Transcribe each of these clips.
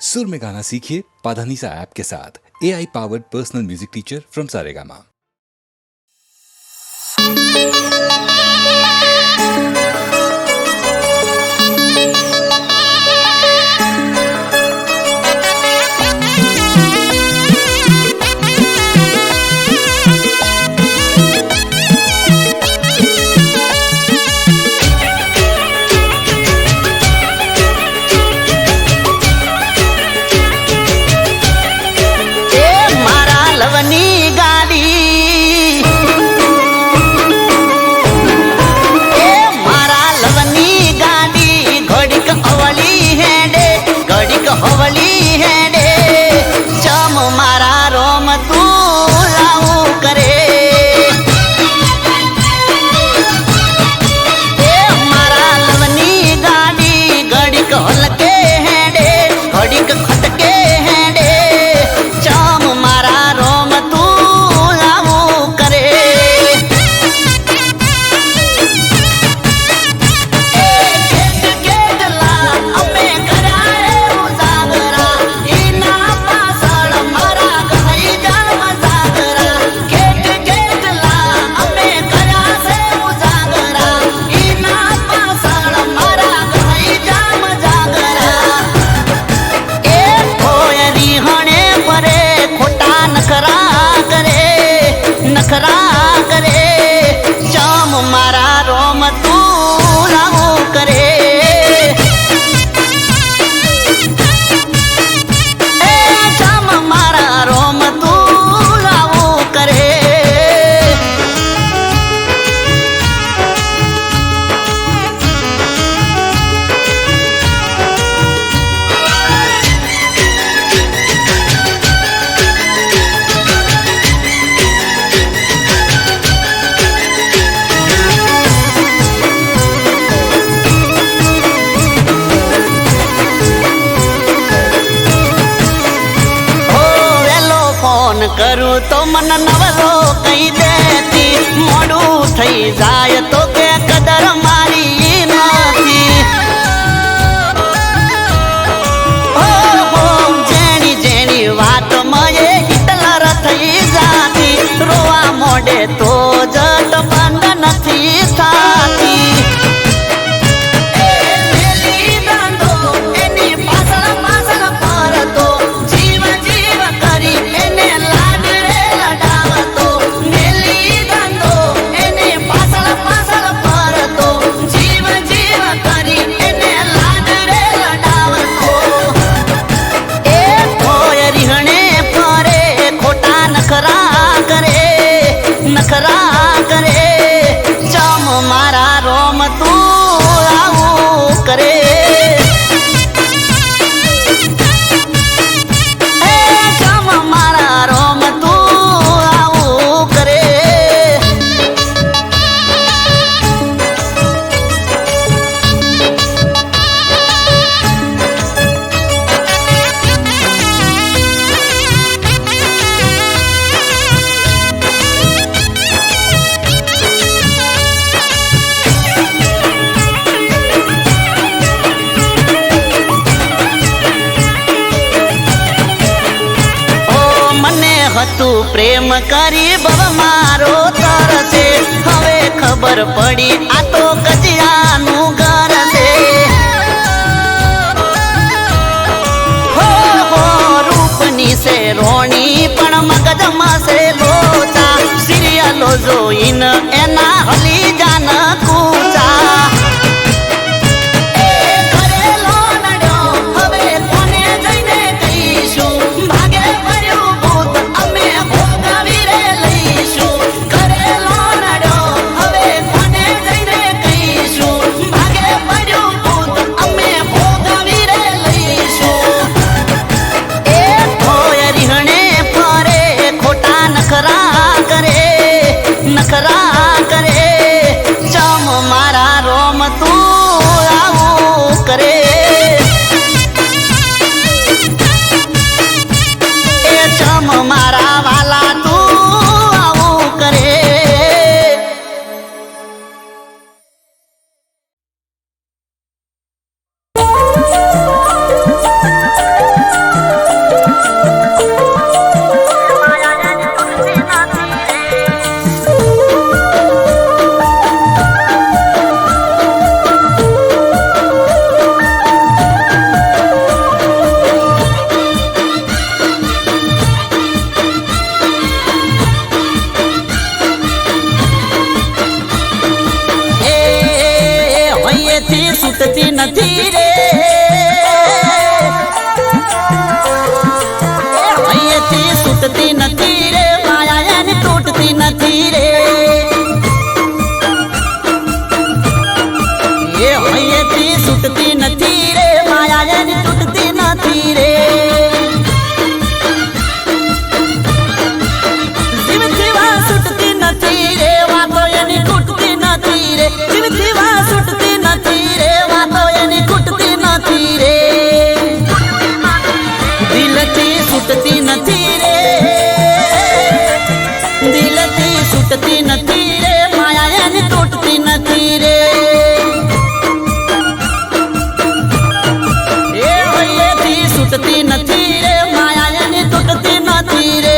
सुर में गाना सीखिए पाधानीसा ऐप के साथ। AI powered personal music teacher from Saregama. करूँ तो मन नवलो कही देती, मोड़ू थई जाय तो के कदर मारी नथी। हो जेनी जेनी वात मये हिटलर थई जाती, रोवा मोडे तो जट बंद नथी थाती। प्रेम करी बब मारो तरसे, हवे खबर पड़ी आ तो कजियानु घर से। हो रूपनी से रोणी पण मगजमा से लोचा, सीरियलो जोइन एना हली जान कूचा। નથી રે, અહીંયાથી છૂટતી નથી રે, માયા એની તૂટતી નથી રે, એ અહીંયાથી છૂટતી નથી રે, માયા એની તૂટતી નથી રે. જીવથી વા છૂટતી નથી રે, વાતો એની ખૂટતી નથી રે, જીવથી વા છૂટતી નથી રે, વાતો એની ખૂટતી નથી રે, દિલથી છૂટતી નથી રે, દિલથી છૂટતી નથી રે, માયા એની તૂટતી નથી રે, એ હૈયેથી છૂટતી નથી રે, માયા એની તૂટતી નથી રે.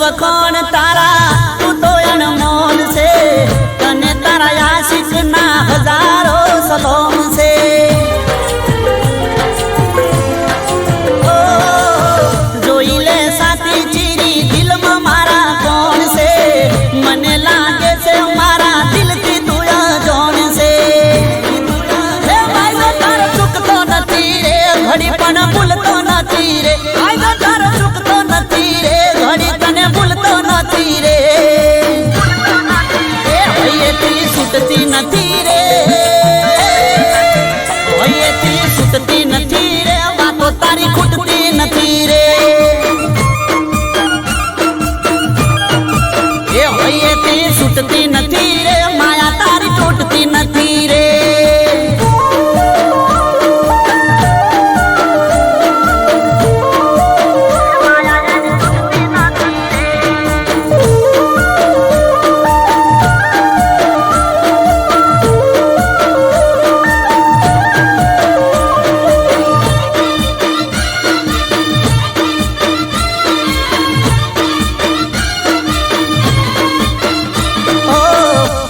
વખોણ તારા તું તો અનમોલ છે, તને તારા આશિક ના હજારો સલોમ છે, જોઈ લે સાથી ચીરી દિલમાં મારા કોણ છે, મને લાગે છે મારા દિલથી તું અજાણ છે, હે ભાઈ તારો ચૂકતો નથી રે, ઘડી પણ ભૂલતો નથી રે, ભાઈ તારો ચૂકતો નથી રે, ઘડી તને ભૂલતો નથી રે, એ હૈયેથી છૂટતી નથી રે, હૈયેથી છૂટતી નથી રે, વાતો તારી ખૂટતી નથી રે, એ હૈયેથી છૂટતી નથી રે, માયા તારી તૂટતી નથી રે.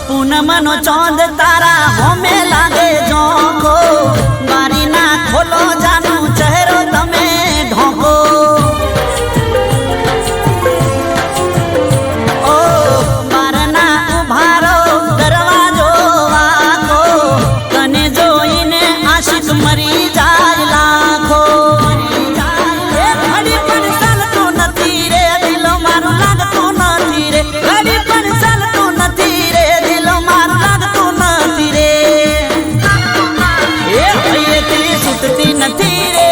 પૂનમનો ચોંદ તારા હોમે લાગે ઝોંકો, બારી ના ખોલો જાનું ચહેરો તમે ઢોકો, ઓ બારના ઉભારો દરવાજો વાકો, તને જોઈને આશિક મરી જાય લાખો, એ ઘડી પણ ચાલતું નથી રે, દિલો મારું લાગતું નથી રે, ઘડી પણ ચાલતું નથી રે, દિલો મારું લાગતું નથી રે, એ હૈયેથી છૂટતી નથી રે,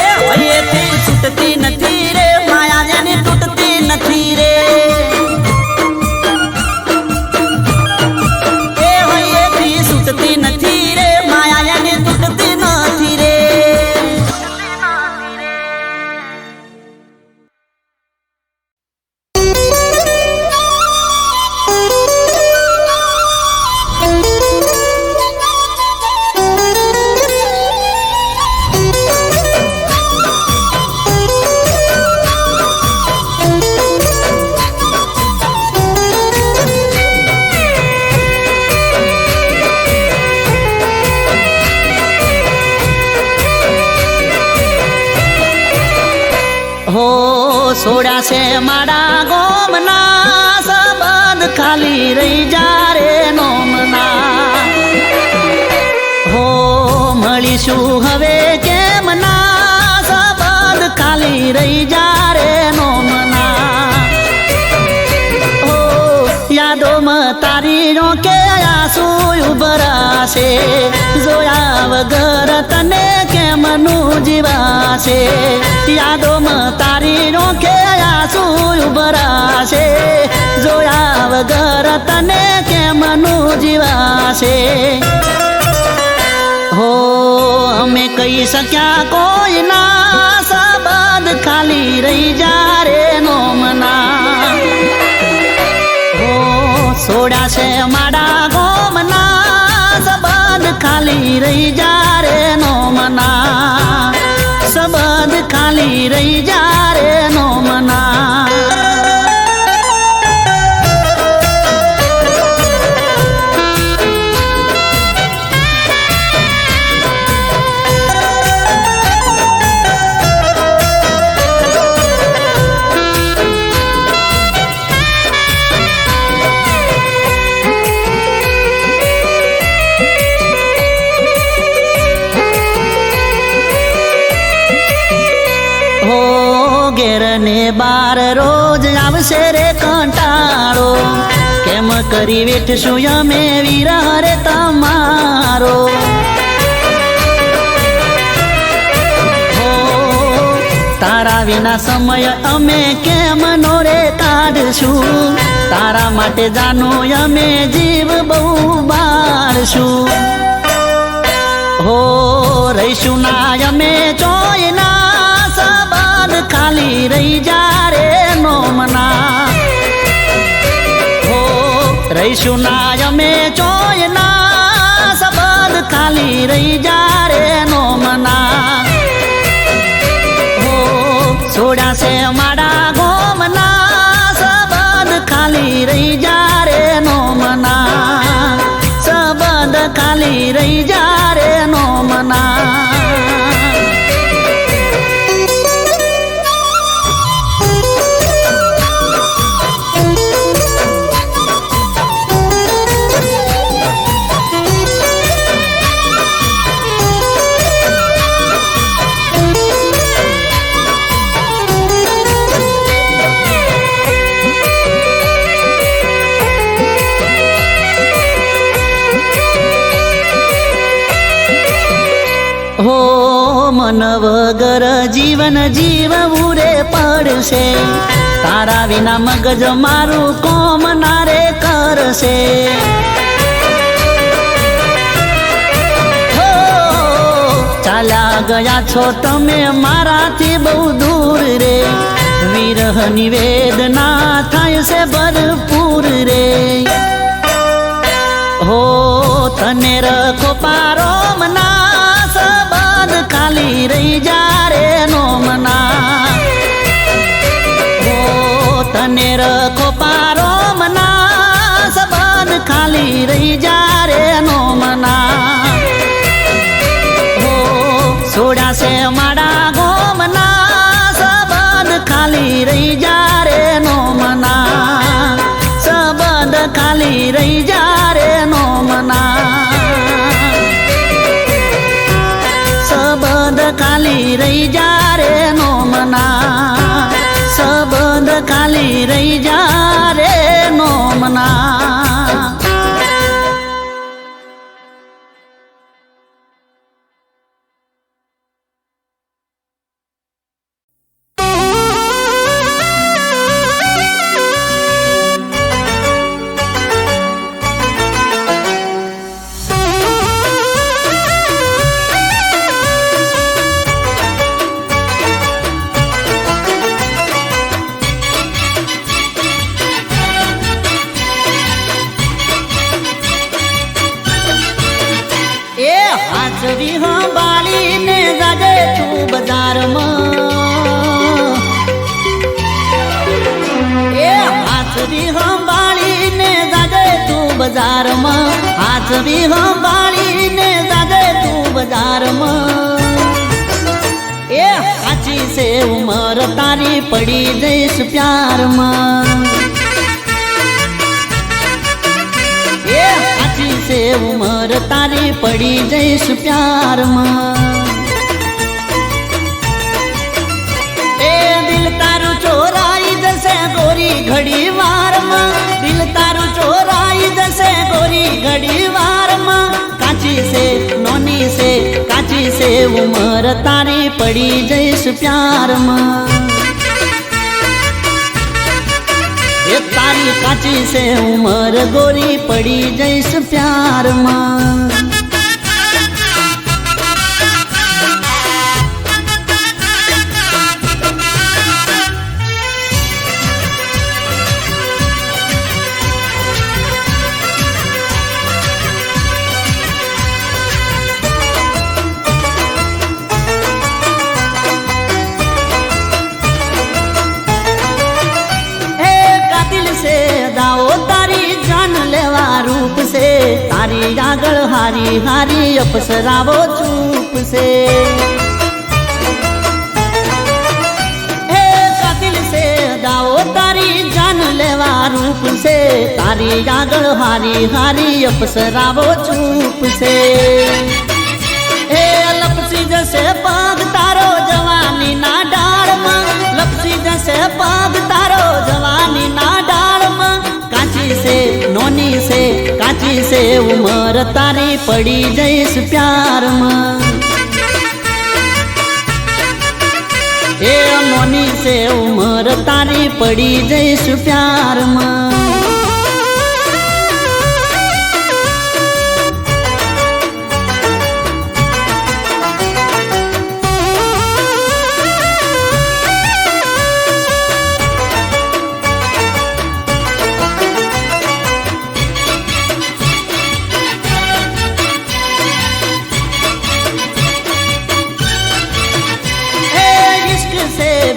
એ હૈયેથી છૂટતી નથી રે, માયા જેની તૂટતી નથી રે, એ હૈયેથી છૂટતી નથી રે, માયા જેની તૂટતી નથી રે. હો સોડા છે મારા ગોમના, સંબંધ ખાલી રહી જા રે નોમના, હો મળીશું હવે કેમ ના, સંબંધ ખાલી રહી જા રે નોમના, હો યાદોમાં તારી રોકે આંસુ ઉભરાશે, જોયા વગર તને કેમનું જીવાશે, યાદોમાં તારી રોકે આંસુ ઉભરાશે, જોયા વગર તને કેમનું જીવાશે, હો અમે કહી શક્યા કોઈ ના, સંબંધ ખાલી રહી જા રે નોમના, હો સોડા છે મારા ગોમના, સંબંધ ખાલી રહી જા રે નોમના. રહી જા રે નો મના. ઘેર ને બાર રોજ આવશે રે કંટાળો, કેમ કરી વેઠશું અમે વિરહ રે તમારો. હો તારા વિના સમય અમે કેમ નો રે કાઢશું, તારા માટે જાનો અમે જીવ બહુ બાળશું. હો રહીશું ના અમે ચોયના, ખાલી રહી જા રે નો મના. હો રહીશું ના અમે ચોયના, સબદ ખાલી રહી જા રે નો મના. હો છોડ્યા છે મારા ગોમના, સબદ ખાલી રહી જા રે નો મના. સબદ ખાલી રહી જા રે નો મના. હો મન વગર જીવન જીવવું રે પડશે, તારા વિના મગજ મારું કોમ ના રે કરશે. હો ચાલ્યા ગયા છો તમે મારાથી બહુ દૂર રે, વિરહની વેદના થાય છે ભરપૂર રે. હો તને રખો પારો મના, ખાલી રહી જા રે નો મના. હો તને રખો પારો મના, સબદ ખાલી રહી જા રે નો મના. હો છોડ્યા છે મારા ગોમના, સબદ ખાલી રહી જા રે નો મના. સબદ ખાલી રહી જા રે નો મના. સબદ ખાલી રહી જા રે નો મના. સબદ ખાલી રહી જા રે નો મના. હાચવી સંભાળીને જાજે તું બજારમાં, એ હાચવી સંભાળીને જાજે તું બજારમાં, હાચવી સંભાળીને જાજે તું બજારમાં. એ સાચી છે ઉમર તારી પડી જઈશ પ્યારમાં. से उमर तारी पड़ी जैस प्यार में. ए दिल तारू चोराई जैसे गोरी घड़ी वार में, दिल तारू चोराई जैसे गोरी घड़ी वार में. काची से नोनी से काची से उमर तारी पड़ी जैस प्यार में. तारी काची से उमर गोरी पड़ी जैस प्यार में. આગળ હારી હારી અપસરાવો ચૂપ છે. હે કાતિલ છે દાવો તારી જાન લેવા રૂપ છે, તારી આગળ હારી હારી અપસરાવો ચૂપ છે. હે લપસી જશે પગ તારો જવાની ના ડાળમાં, લપસી જશે પગ તારો જવાની ના ડાળમાં. કાચી છે નોની છે કાચી છે ઉમર તારી પડી જઈશ પ્યારમાં. એ નોની છે ઉમર તારી પડી જઈશ પ્યારમાં.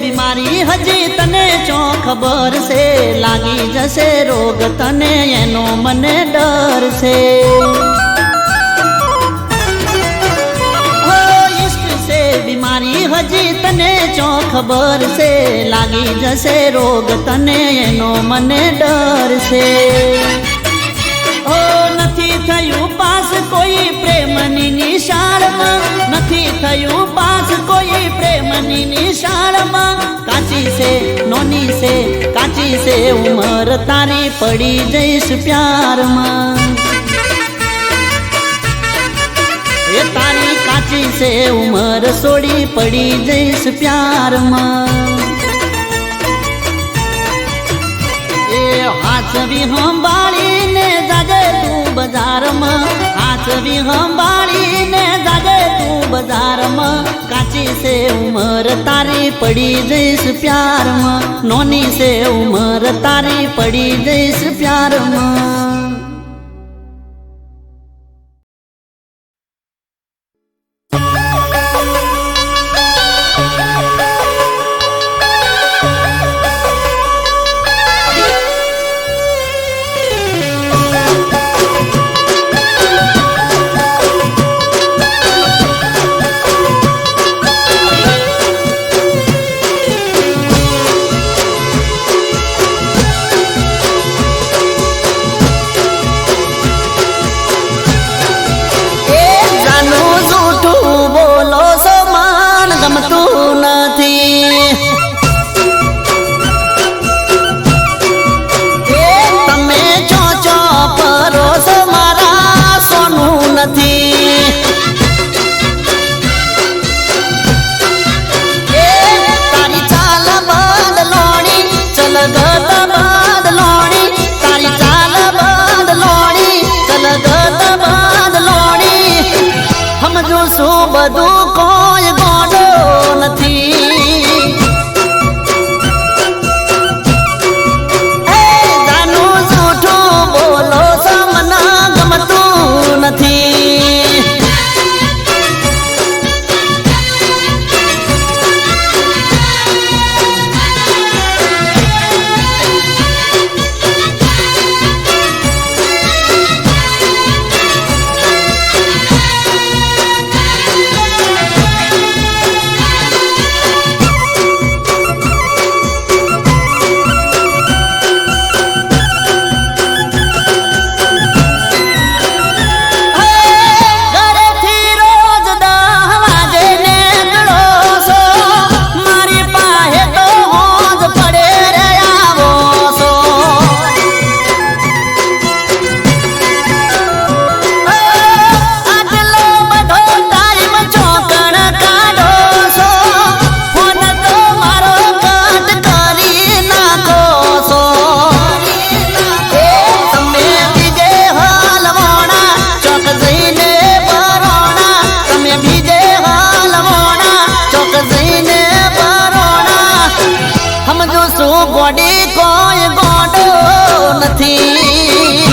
બીમારી હજી તને ચો ખબર છે, લાગી જશે રોગ તને એનો મને ડર છે. હો ઈશ્ક છે બીમારી હજી તને ચો ખબર છે, લાગી જશે રોગ તને એનો મને ડર છે. હો નથી થયું પાસ કોઈ પ્રેમની નિશાળમાં, નથી થયું પાસ કોઈ પ્રેમની નિશાળમાં. કાચી છે નોની છે કાચી છે ઉમર તારી પડી જઈશ પ્યારમાં. એ તારી કાચી છે ઉમર સોડી પડી જઈશ પ્યારમાં. એ હાથવી સંભાળીને જાજે તું બજારમાં, હાથવી સંભાળીને જાજે તું બજારમાં. કાચી છે ઉમર તારી પડી જઈશ પ્યારમાં, નોની છે ઉમર તારી પડી જઈશ પ્યારમાં. બધું કોઈ ગોડો નથી. જાનું જૂઠું બોલો સમના ગમતું નથી. ગોડી કોઈ ગોડો નથી.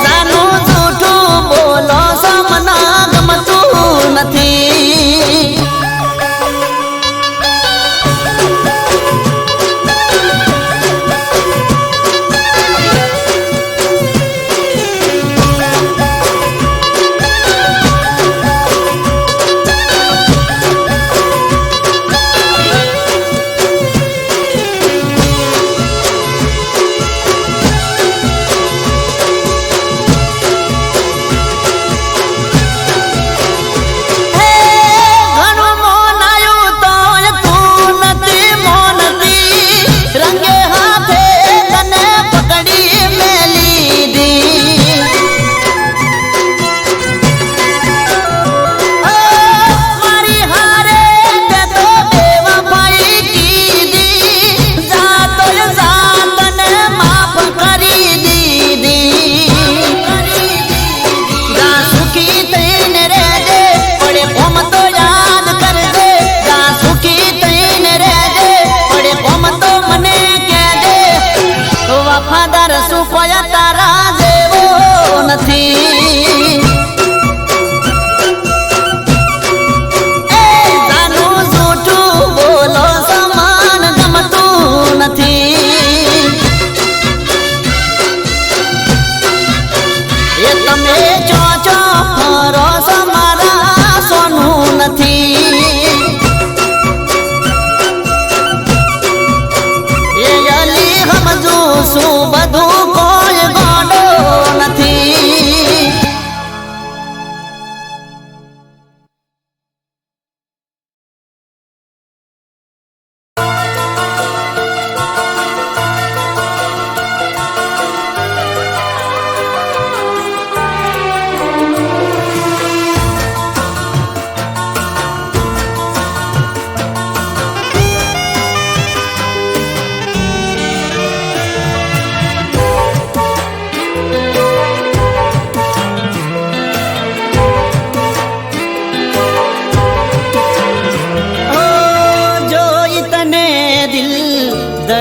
જાનું જૂઠું બોલો સમના ગમતું નથી.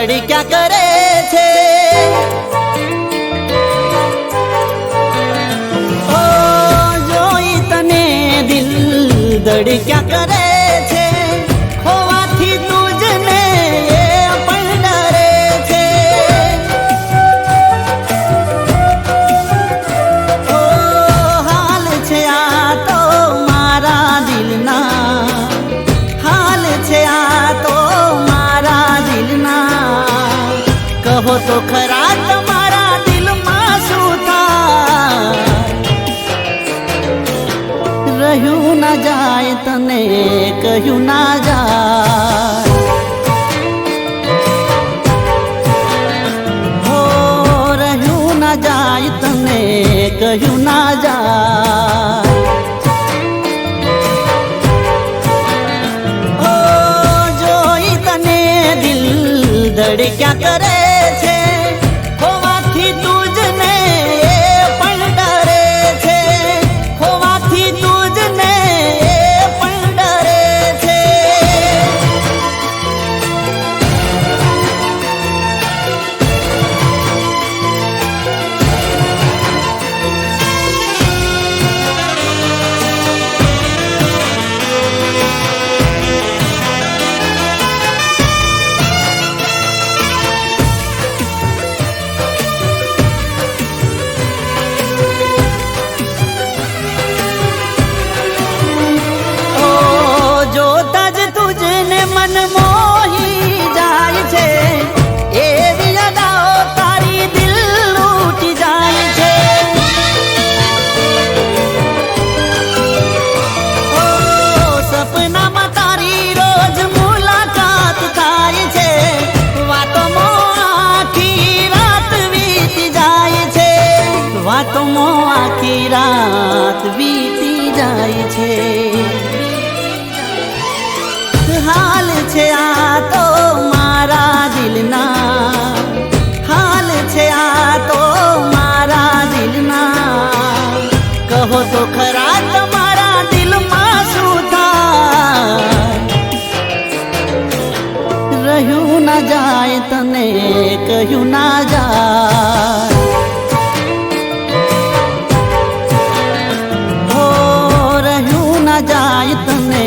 ધડક્યા કરે છે. ઓ જોઈ તને દિલ ધડક્યા કરે છે, ખોવાથી તુજને એ પણ ડરે છે. ઓ હાલ છે આ તો મારા દિલના, હાલ છે આ તો મારા દિલના. કહો તો ખરા તમારા દિલમાં શું થાય? રહ્યું ના જાય તને કહ્યું ના જાય. હો રહ્યું ના જાય તને કહ્યું ના જાય. ઓ જોઈ તને દિલ ધડક્યા કરે છે, ખોવાથી તુજને એ પણ ડરે છે, ખોવાથી તુજને એ પણ ડરે છે. ઓ જોતા જ તુજને મન મોહી જાય છે, એવી અદાઓ તારી દિલ લૂટી જાય છે. ઓ સપનામાં તારી રોજ મુલાકાત થાય છે, વાતોમાં આખી રાત વીતી જાય છે, વાતોમાં આખી રાત વીતી જાય છે. હાલ છે આ તો મારા દિલના, હાલ છે આ તો મારા દિલના. કહો તો ખરા તમારા દિલમાં શું થાય? રહ્યું ના જાય તને કહ્યું ના જાય. હો રહ્યું ના જાય તને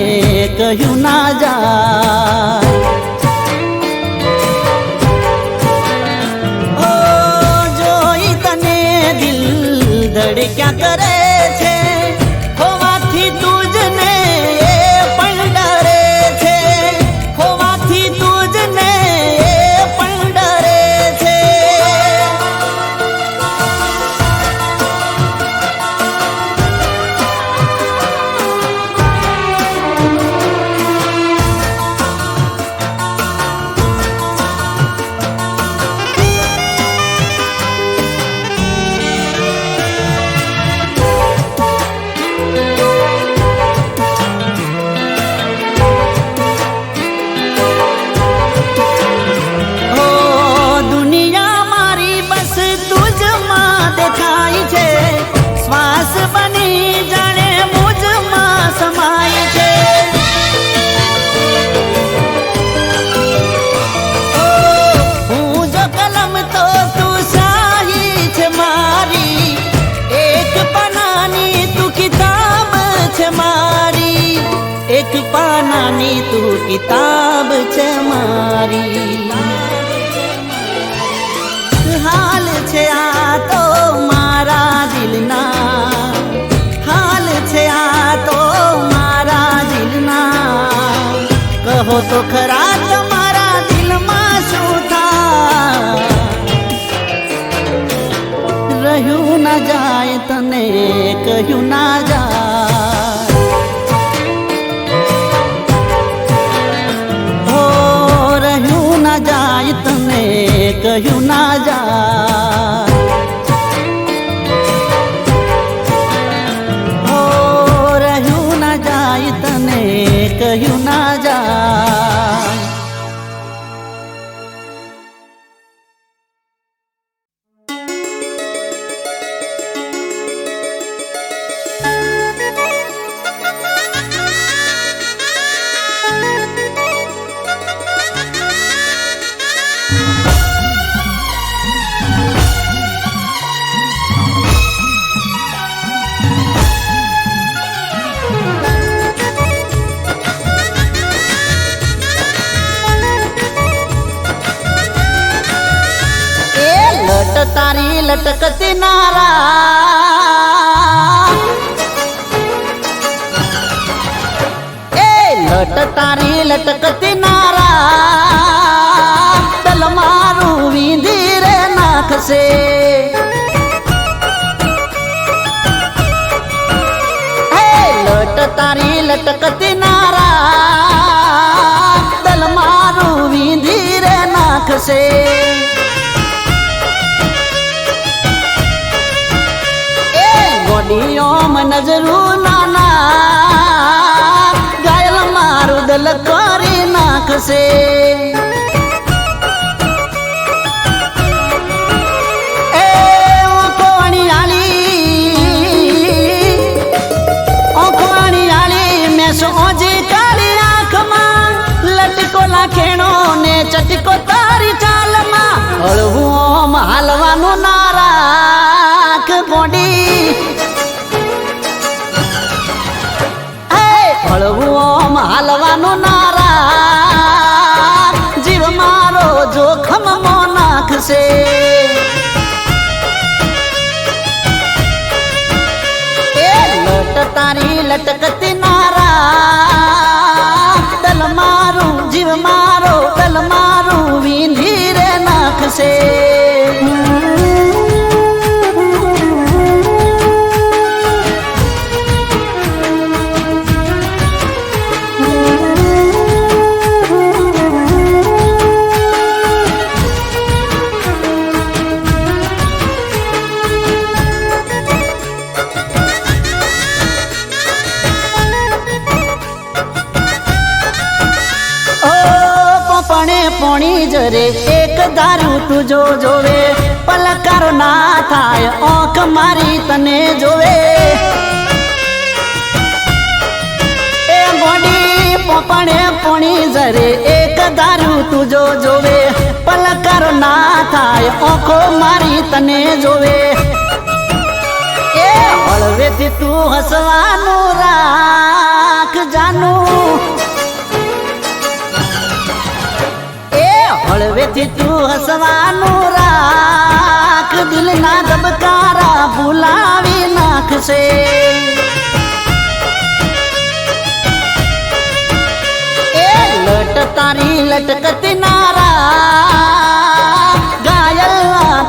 કહ્યું ના જાય. ઓ જોઈ તને દિલ ધડક્યા કરે છે, ખોવાથી તુજને એ પણ ડરે છે, ખોવાથી તુજને એ પણ ડરે છે. ઓ દુનિયા મારી બસ તુજમાં દેખાય છે, શ્વાસ બની જાણે મુજમાં સમાય છે. ઓ હું જો કલમ તો તું શાહી છે મારી, એક પાનાની તું કિતાબ છે મારી, એક પાનાની તું કિતાબ છે મારી. હાલ છે આ તો મારા દિલના, હાલ છે આ તો મારા દિલના. કહો તો ખરા તમારા દિલમાં શું થાય? રહ્યું ના જાય તને કહ્યું ના જાય. હો રહ્યું ના જાય તને કહ્યું ના જાય. હો રહ્યું ના જાય તને કહ્યું ના જાય. લટકતી નારા એ લટ તારી લટકતી નારા તલ મારું વીંધી રે નાખશે લટ તારી લટકતી નારા તલ મારું વીંધી રે નાખશે ગોડીઓમ નજરું નાના ઘાયલ મારું દલ કરી નાખશે એ ઓખવાણી આલી મેં સોજી કાળી આંખમાં લટકો લાખેણો ને ચટકો તારી ચાલમાં હળવું હાલવાનું નારાખ ગોડી હળવું હાલવાનું નારા જીવ મારો જોખમ મો નાખશે એ લટ તારી લટકતી નારા દલ મારું જીવ મારો દલ મારું વીંધી રે નાખશે પોણી જરે એક દારૂ તુજો જોવે પલકારો ના થાય ઓંખ મારી તને જોવે એ ગોડી પોપણે પોણી જરે એક દારૂ તુજો જોવે પલકારો ના થાય ઓંખો મારી તને જોવે એ હળવેથી તું હસવાનું રાખ જાનું હળવેથી તું હસવાનું રાખ દિલના ધબકારા ભૂલાવી નાખશે એ લટ તારી લટકતી નારા ઘાયલ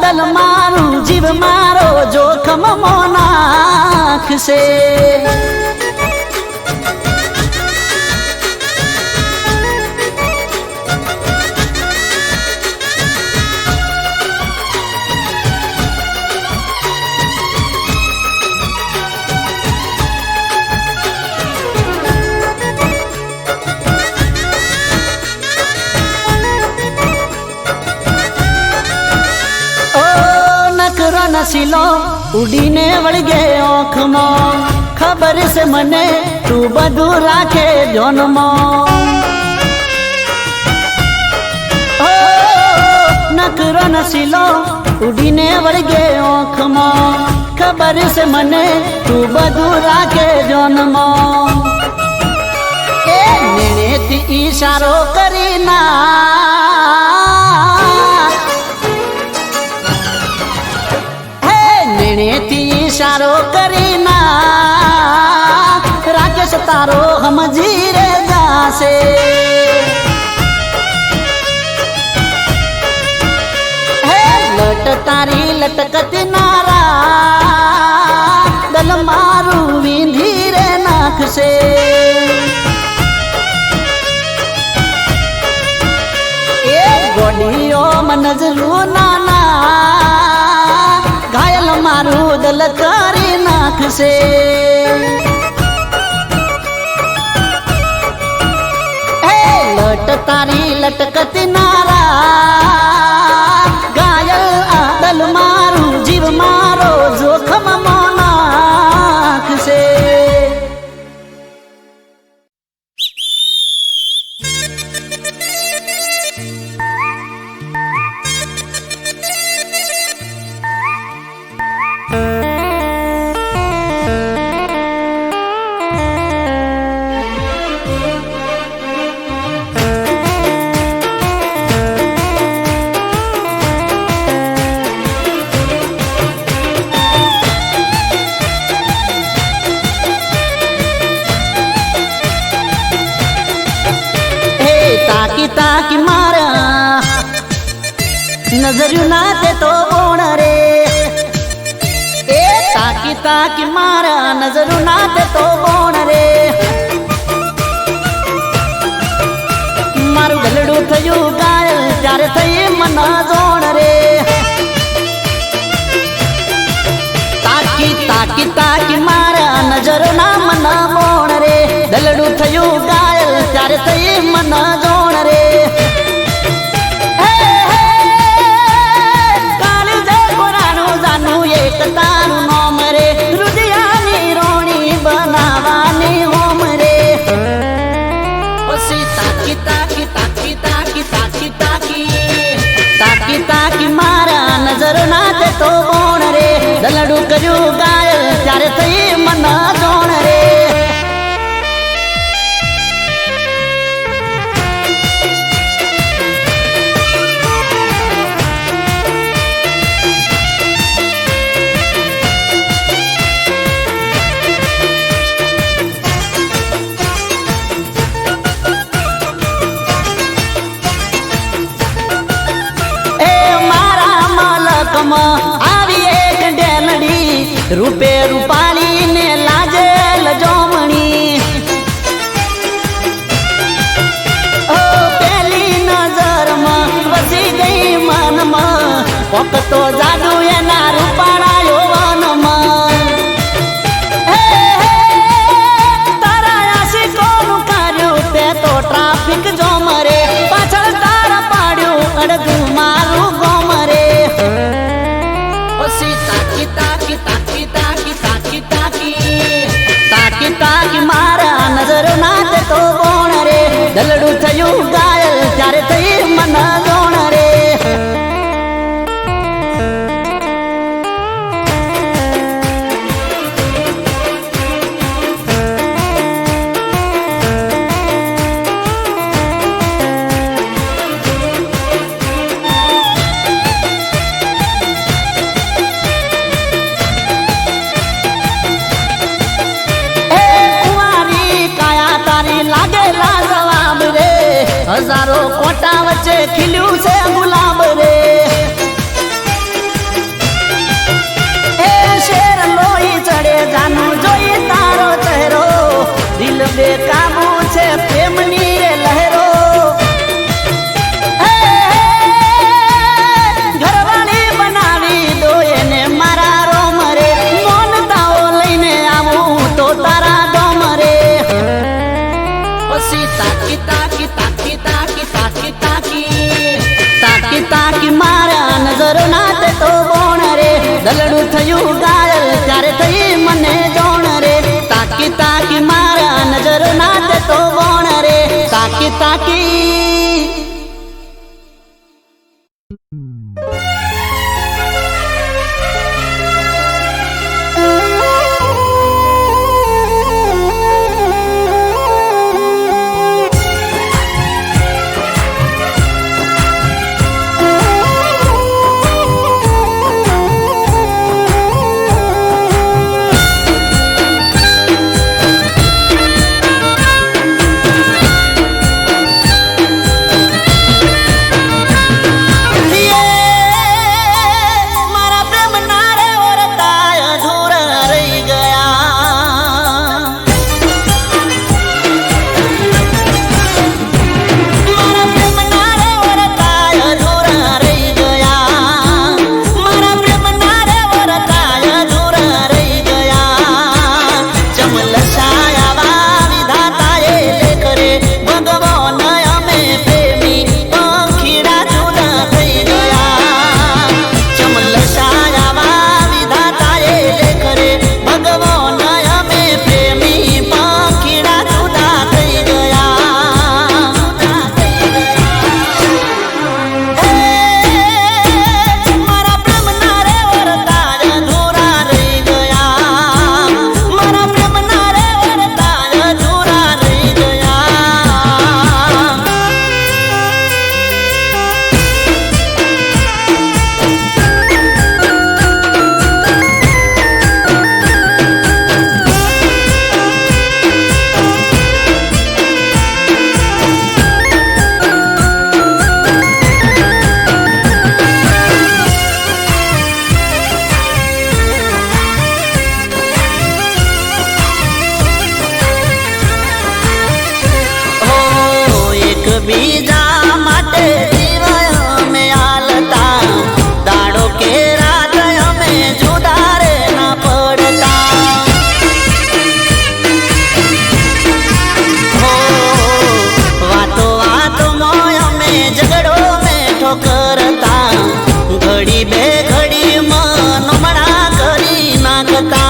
દલ મારું જીવ મારો જોખમ મો નાખશે નસીલો ઉડીને વળગે ઓખમાં ખબર છે મને તું બધું રાખે જોનમાં નકરો નસીલો ઉડીને વળગે ઓખમાં ખબર છે મને તું બધું રાખે જોનમાં એ નેણેથી ઈશારો કરી ના નેણેથી ઈશારો કરી ના રાકેશ તારો સમજી રે જાશે હે લટ તારી લટકતી નારા દલ મારું વીંધી રે નાખશે એ ગોડીઓ નજરું નાના ઘાયલ મારું દલ કરી નાખશે હે લટ તારી લટકતી નારા ઘાયલ દલ મારું જીવ મારો જોખમ મો નાખશે તાકી તાકી મારા નજર્યું ના તે તો બોણ રે એ તાકી તાકી મારા નજર્યું ના તે તો બોણ રે મારું ગલડું થયું ગાયલ ત્યારે થઈ મન જોણ રે તાકી તાકી તાકી મારા નજરો ના મન બોણ રે ગલડું થયું ગાયલ ત્યારે થઈ મન જોણ રે એક તારું નોમ રે રુદિયાની રોણી બનાવાની હોમ રે પછી તાકી તાકી તાકી તાકી તાકી તાકી તાકી તાકી મારા નજર ના તે તો બોણ રે દલડું કર્યું ગાયલ ત્યારે થઈ મન જોણ રે આવી એક ડેલડી રૂપે રૂપાળી ને લાજે લજોમણી ઓ પેલી નજરમાં વસી ગઈ મનમાં પોકતો જાદુ એના રૂપાળા યૌવનમાં તારા આશિકોનું કાર્યું તે તો ટ્રાફિક જોમ રે પાછળ તારા પાડ્યું અડધું મારું ગોમ રે તાકી તાકી તાકી તાકી તાકી તાકી તાકી તાકી મારા નજર ના તે તો બોણ રે દલડું થયું ગાયલ ત્યારે થઈ મન જોણ રે હજારો કોટા વચ્ચે ખીલ્યું છે ગુલાબ રે એ શેર લોહી ચડે જાનું જોઈ તારો ચહેરો દિલ બેકાબુ છે પ્રેમની રે લહેરો ઘરવાળી બનાવી દો એને મારા રોમ રે મોનતાઓ લઈને આવું તો તારા દોમ રે પછી તાકી તાકી તાકી તાકી તાકી તાકી તાકી તાકી મારા નજરો ના તે તો બોણ રે દલડું થયું ગાયલ ત્યારે થઈ મને જોણ રે તાકી તાકી મારા નજરો ના તે તો બોણ રે તાકી તાકી એકબીજા માટે જીવ અમે આલતા દાડો કે રાત અમે જુદા રે ના પડતા હો વાતો વાતો મોય અમે ઝઘડો મેઠો કરતા ઘડી બે ઘડી મન મણા કરી નાખતા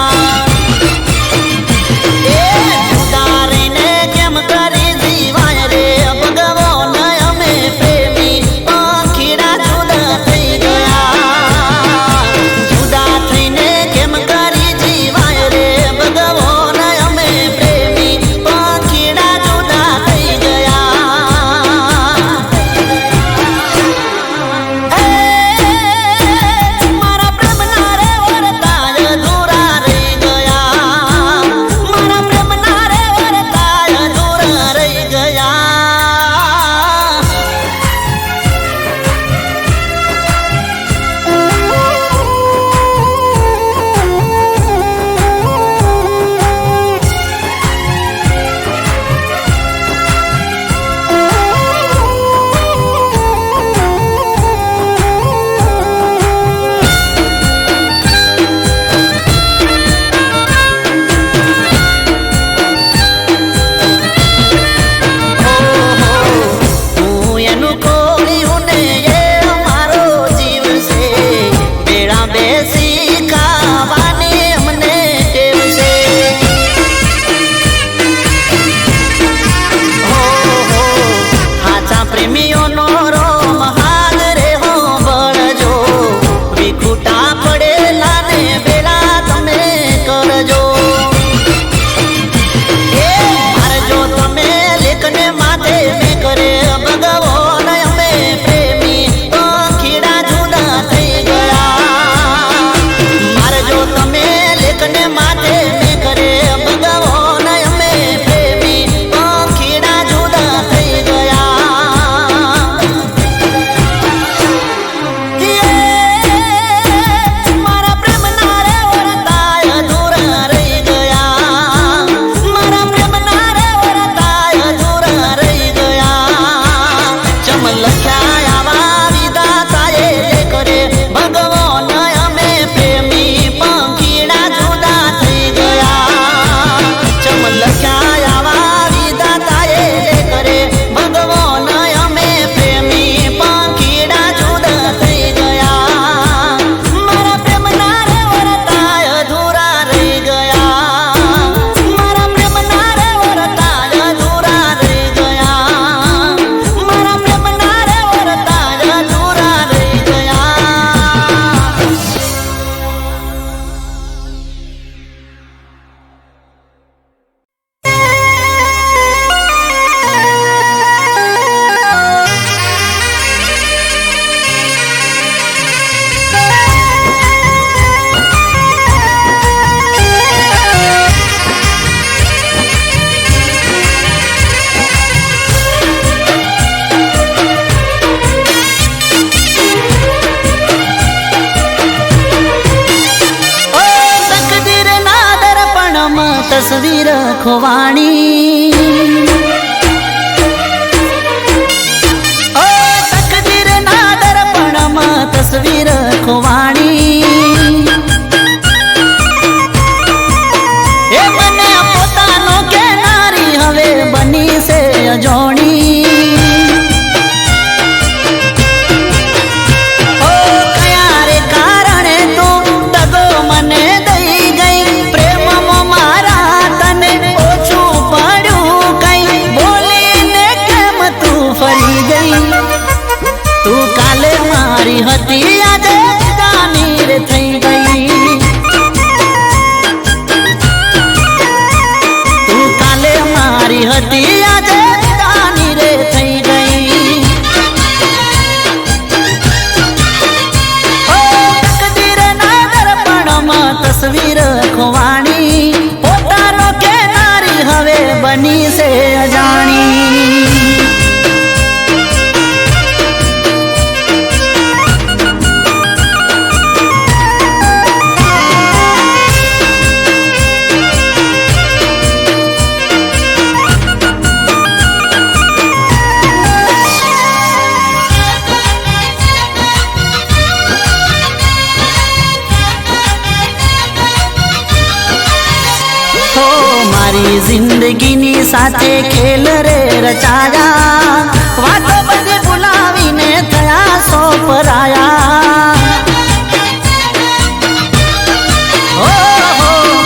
જિંદગીની સાથે ખેલ રે રચાયા વાતો બધી ભૂલાવીને થયા સો પરાયા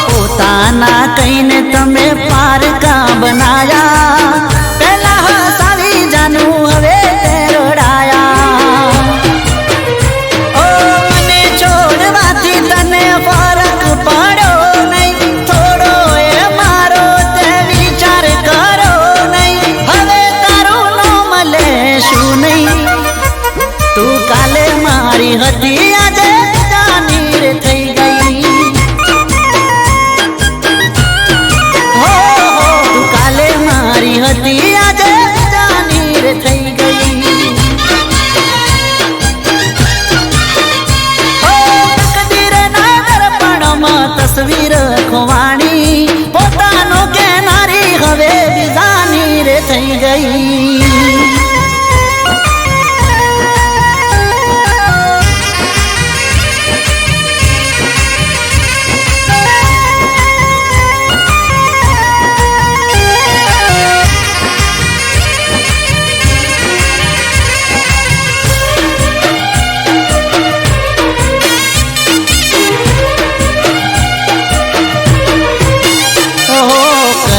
પોતાના કહીને તમે પારકા બનાયા પેલા હસાવી જાનું હવે રડાયા ઓ મને છોડવાથી તને ફરક પડ્યો નહીં થોડો એ મારો તે વિચાર કરો નહીં હવે તારું નો મળે શું નહીં તું કાલે મારી હતી આજે જાની રે થઈ ગઈ હતી આજે જાની રે થઈ ગઈ ઓ તકદીરના દર્પણમાં તસવીર ખોવાણી પોતાનો કેનારી હવે બીજાની રે થઈ ગઈ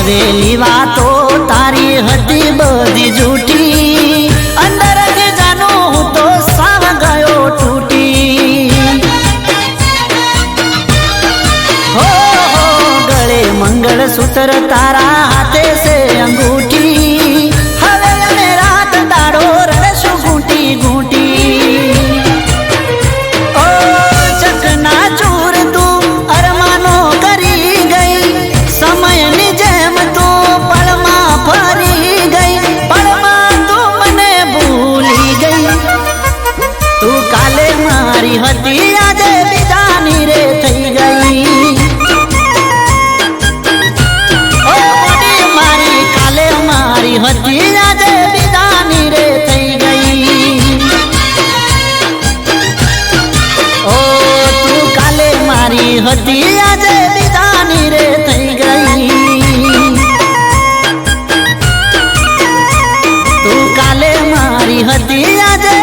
કરેલી વાતો તારી હતી બધી જૂઠી અંદર જ જાનું હું તો સાવ ગયો તૂટી હો ગળે મંગળસૂત્ર તારા હાથે છે અંગૂઠી હવે અમે રાત દાડો રડશું ઘૂંટી ઘૂંટી ઓ ચકના ચૂર તું અરમાનો કરી ગઈ સમયની જેમ તું પળમાં ફરી ગઈ પળમાં તું મને ભૂલી ગઈ તું કાલે મારી હતી આજે બીજાની રે થઈ ગઈ ઓ મોડી મારી કાલે મારી હતી આજે બીજાની રે થઈ ગઈ ઓ તું કાલે મારી હતી આજે બીજાની રે થઈ ગઈ તું કાલે મારી હતી આજે